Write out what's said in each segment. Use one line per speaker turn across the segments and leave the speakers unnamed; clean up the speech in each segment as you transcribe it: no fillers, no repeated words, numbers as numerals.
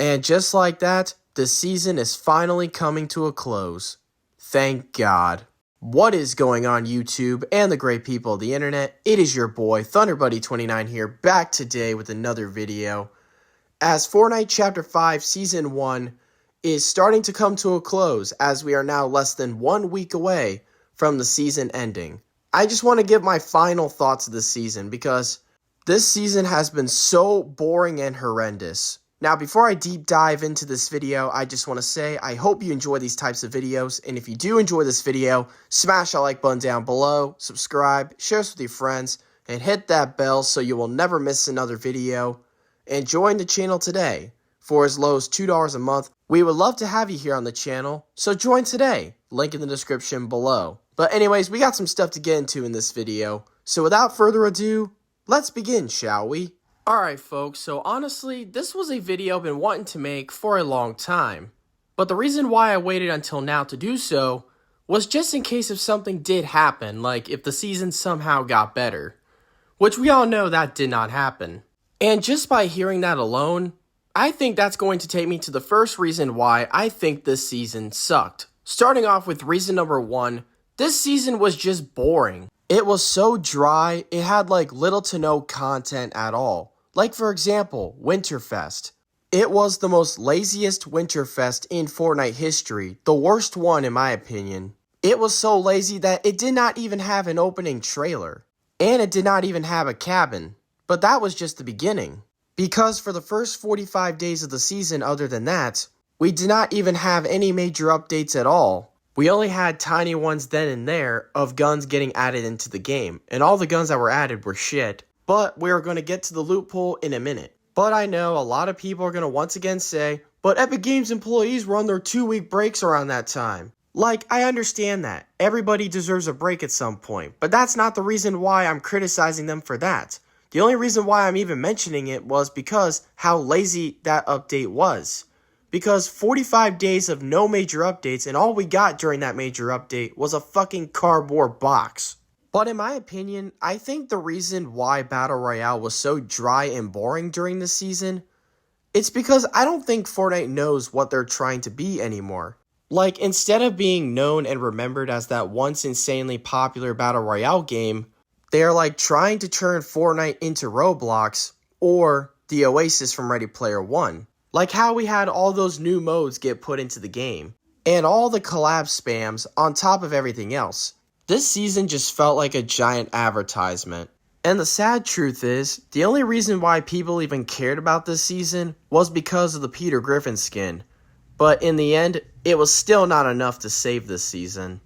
And just like that, the season is finally coming to a close. Thank God. What is going on, YouTube and the great people of the internet? It is your boy ThunderBuddy29 here, back today with another video. As Fortnite Chapter 5 Season 1 is starting to come to a close, as we are now less than 1 week away from the season ending, I just want to give my final thoughts of the season because this season has been so boring and horrendous. Now, before I deep dive into this video, I just want to say I hope you enjoy these types of videos, and if you do enjoy this video, smash that like button down below, subscribe, share this with your friends, and hit that bell so you will never miss another video, and join the channel today. For as low as $2 a month, we would love to have you here on the channel, so join today, link in the description below. But anyways, we got some stuff to get into in this video, so without further ado, let's begin, shall we? Alright folks, so honestly, this was a video I've been wanting to make for a long time. But the reason why I waited until now to do so was just in case if something did happen, like if the season somehow got better. Which we all know that did not happen. And just by hearing that alone, I think that's going to take me to the first reason why I think this season sucked. Starting off with reason number 1, this season was just boring. It was so dry, it had like little to no content at all. Like for example, Winterfest. It was the most laziest Winterfest in Fortnite history, the worst one in my opinion. It was so lazy that it did not even have an opening trailer. And it did not even have a cabin. But that was just the beginning. Because for the first 45 days of the season other than that, we did not even have any major updates at all. We only had tiny ones then and there of guns getting added into the game. And all the guns that were added were shit. But we are going to get to the loot pool in a minute. But I know a lot of people are going to once again say, but Epic Games employees run their 2-week breaks around that time. Like, I understand that. Everybody deserves a break at some point. But that's not the reason why I'm criticizing them for that. The only reason why I'm even mentioning it was because how lazy that update was. Because 45 days of no major updates and all we got during that major update was a fucking cardboard box. But in my opinion, I think the reason why Battle Royale was so dry and boring during this season, it's because I don't think Fortnite knows what they're trying to be anymore. Like, instead of being known and remembered as that once insanely popular Battle Royale game, they are like trying to turn Fortnite into Roblox or the Oasis from Ready Player One. Like how we had all those new modes get put into the game, and all the collab spams on top of everything else. This season just felt like a giant advertisement. And the sad truth is, the only reason why people even cared about this season was because of the Peter Griffin skin. But in the end, it was still not enough to save this season.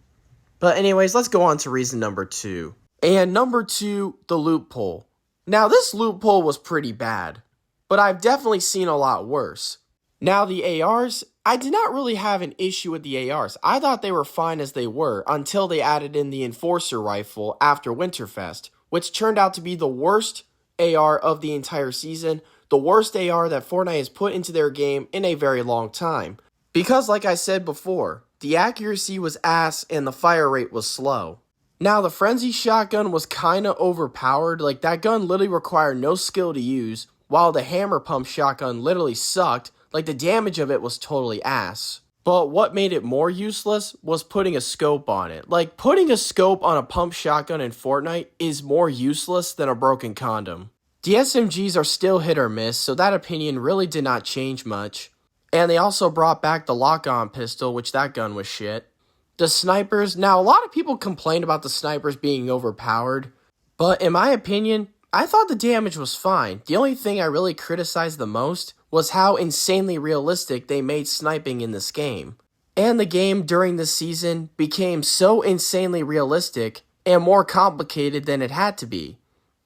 But anyways, let's go on to reason number 2. And number 2, the loophole. Now this loophole was pretty bad, but I've definitely seen a lot worse. Now the ARs, I did not really have an issue with the ARs. I thought they were fine as they were until they added in the Enforcer rifle after Winterfest, which turned out to be the worst AR of the entire season, the worst AR that Fortnite has put into their game in a very long time. Because like I said before, the accuracy was ass and the fire rate was slow. Now the Frenzy shotgun was kinda overpowered, like that gun literally required no skill to use, while the hammer pump shotgun literally sucked. Like, the damage of it was totally ass. But what made it more useless was putting a scope on it. Like, putting a scope on a pump shotgun in Fortnite is more useless than a broken condom. The SMGs are still hit or miss, so that opinion really did not change much. And they also brought back the lock-on pistol, which that gun was shit. The snipers, now a lot of people complained about the snipers being overpowered. But in my opinion, I thought the damage was fine. The only thing I really criticized the most was how insanely realistic they made sniping in this game. And the game during this season became so insanely realistic and more complicated than it had to be.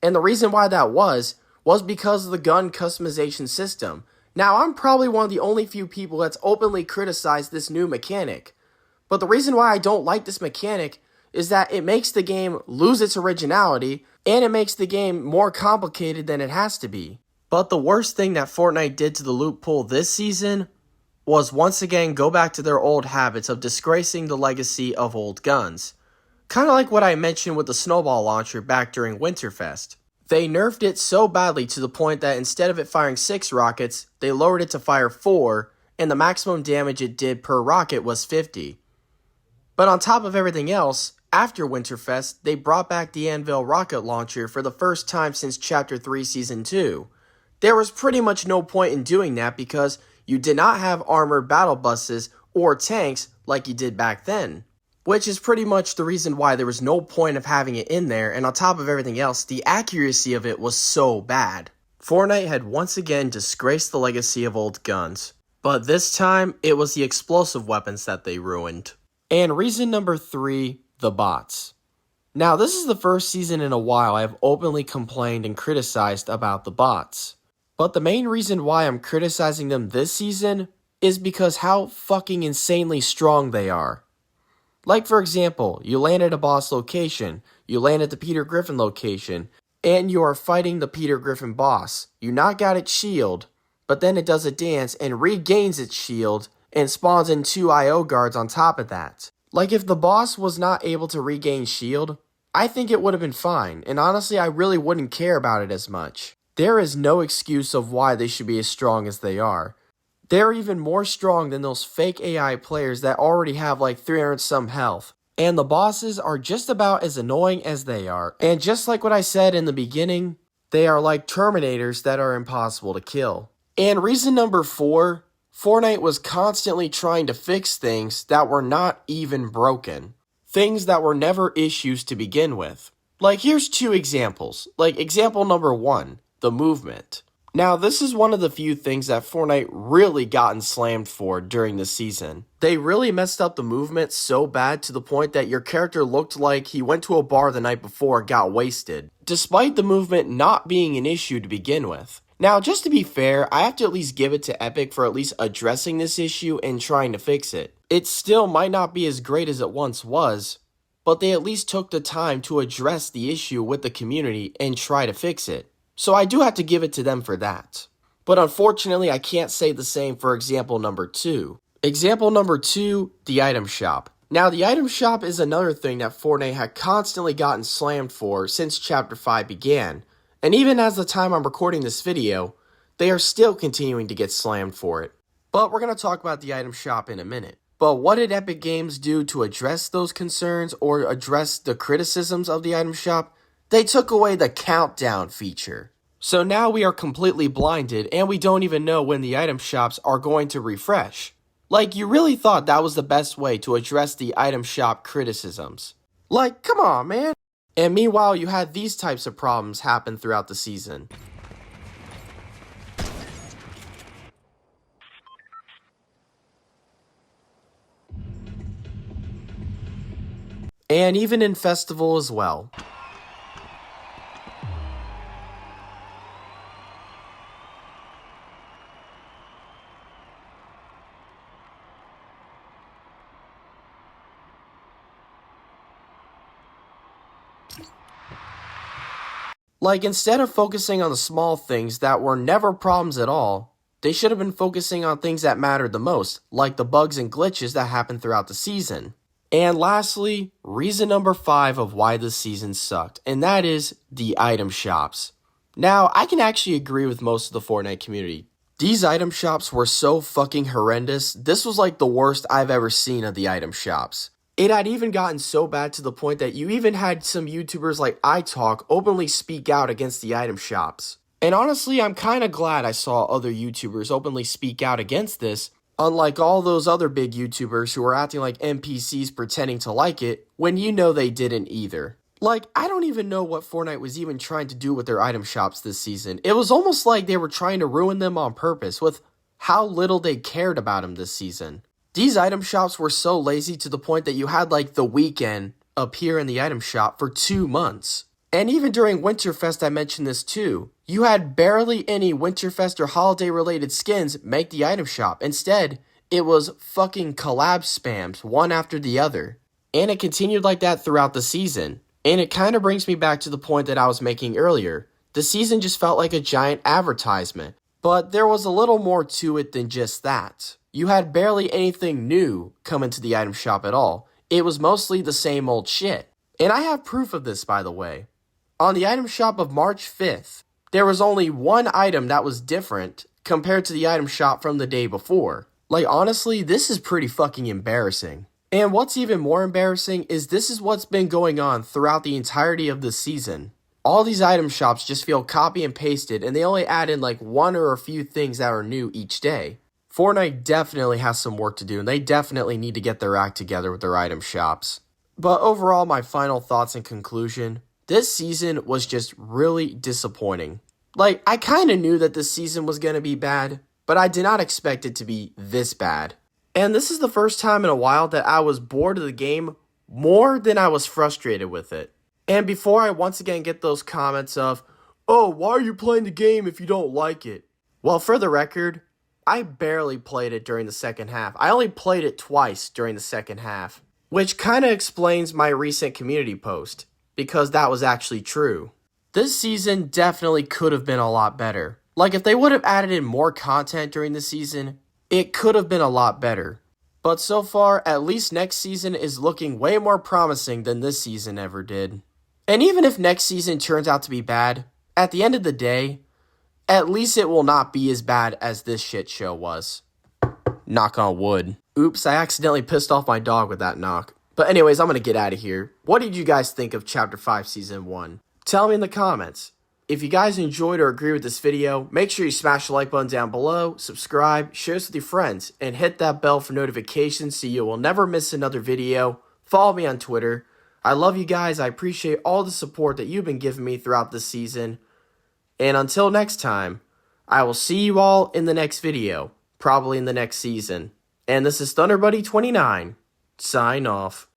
And the reason why that was because of the gun customization system. Now, I'm probably one of the only few people that's openly criticized this new mechanic. But the reason why I don't like this mechanic is that it makes the game lose its originality and it makes the game more complicated than it has to be. But the worst thing that Fortnite did to the loot pool this season was once again go back to their old habits of disgracing the legacy of old guns. Kind of like what I mentioned with the snowball launcher back during Winterfest. They nerfed it so badly to the point that instead of it firing 6 rockets, they lowered it to fire 4, and the maximum damage it did per rocket was 50. But on top of everything else, after Winterfest, they brought back the Anvil rocket launcher for the first time since Chapter 3 Season 2. There was pretty much no point in doing that because you did not have armored battle buses or tanks like you did back then. Which is pretty much the reason why there was no point of having it in there, and on top of everything else, the accuracy of it was so bad. Fortnite had once again disgraced the legacy of old guns, but this time, it was the explosive weapons that they ruined. And reason number 3, the bots. Now, this is the first season in a while I have openly complained and criticized about the bots. But the main reason why I'm criticizing them this season is because how fucking insanely strong they are. Like, for example, you land at a boss location, you land at the Peter Griffin location, and you are fighting the Peter Griffin boss. You knock out its shield, but then it does a dance and regains its shield and spawns in 2 IO guards on top of that. Like, if the boss was not able to regain shield, I think it would have been fine, and honestly, I really wouldn't care about it as much. There is no excuse of why they should be as strong as they are. They're even more strong than those fake AI players that already have like 300 some health. And the bosses are just about as annoying as they are. And just like what I said in the beginning, they are like Terminators that are impossible to kill. And reason number 4, Fortnite was constantly trying to fix things that were not even broken. Things that were never issues to begin with. Like, here's 2 examples. Like, example number 1, the movement. Now, this is one of the few things that Fortnite really gotten slammed for during the season. They really messed up the movement so bad to the point that your character looked like he went to a bar the night before and got wasted, despite the movement not being an issue to begin with. Now, just to be fair, I have to at least give it to Epic for at least addressing this issue and trying to fix it. It still might not be as great as it once was, but they at least took the time to address the issue with the community and try to fix it. So I do have to give it to them for that. But unfortunately, I can't say the same for example number 2. Example number 2, the item shop. Now, the item shop is another thing that Fortnite had constantly gotten slammed for since Chapter 5 began. And even as the time I'm recording this video, they are still continuing to get slammed for it. But we're going to talk about the item shop in a minute. But what did Epic Games do to address those concerns or address the criticisms of the item shop? They took away the countdown feature. So now we are completely blinded and we don't even know when the item shops are going to refresh. Like, you really thought that was the best way to address the item shop criticisms. Like, come on, man. And meanwhile, you had these types of problems happen throughout the season. And even in Festival as well. Like, instead of focusing on the small things that were never problems at all, they should have been focusing on things that mattered the most, like the bugs and glitches that happened throughout the season. And lastly, reason number 5 of why this season sucked, and that is the item shops. Now, I can actually agree with most of the Fortnite community. These item shops were so fucking horrendous. This was like the worst I've ever seen of the item shops. It had even gotten so bad to the point that you even had some YouTubers like iTalk openly speak out against the item shops. And honestly, I'm kinda glad I saw other YouTubers openly speak out against this, unlike all those other big YouTubers who were acting like NPCs pretending to like it, when you know they didn't either. Like, I don't even know what Fortnite was even trying to do with their item shops this season. It was almost like they were trying to ruin them on purpose with how little they cared about them this season. These item shops were so lazy to the point that you had like the weekend appear in the item shop for 2 months. And even during Winterfest, I mentioned this too. You had barely any Winterfest or holiday related skins make the item shop. Instead, it was fucking collab spams one after the other. And it continued like that throughout the season. And it kind of brings me back to the point that I was making earlier. The season just felt like a giant advertisement. But there was a little more to it than just that. You had barely anything new come into the item shop at all. It was mostly the same old shit. And I have proof of this, by the way. On the item shop of March 5th, there was only one item that was different compared to the item shop from the day before. Like, honestly, this is pretty fucking embarrassing. And what's even more embarrassing is this is what's been going on throughout the entirety of the season. All these item shops just feel copy and pasted, and they only add in like one or a few things that are new each day. Fortnite definitely has some work to do, and they definitely need to get their act together with their item shops. But overall, my final thoughts and conclusion, this season was just really disappointing. Like, I kind of knew that this season was going to be bad, but I did not expect it to be this bad. And this is the first time in a while that I was bored of the game more than I was frustrated with it. And before I once again get those comments of, oh, why are you playing the game if you don't like it? Well, for the record, I barely played it during the second half. I only played it twice during the second half, which kind of explains my recent community post, because that was actually true. This season definitely could have been a lot better. Like, if they would have added in more content during the season, it could have been a lot better. But so far, at least next season is looking way more promising than this season ever did. And even if next season turns out to be bad, at the end of the day, at least it will not be as bad as this shit show was. Knock on wood. Oops, I accidentally pissed off my dog with that knock. But anyways, I'm going to get out of here. What did you guys think of Chapter 5 Season 1? Tell me in the comments. If you guys enjoyed or agree with this video, make sure you smash the like button down below, subscribe, share this with your friends, and hit that bell for notifications so you will never miss another video. Follow me on Twitter. I love you guys. I appreciate all the support that you've been giving me throughout this season. And until next time, I will see you all in the next video, probably in the next season. And this is ThunderBuddy29. Sign off.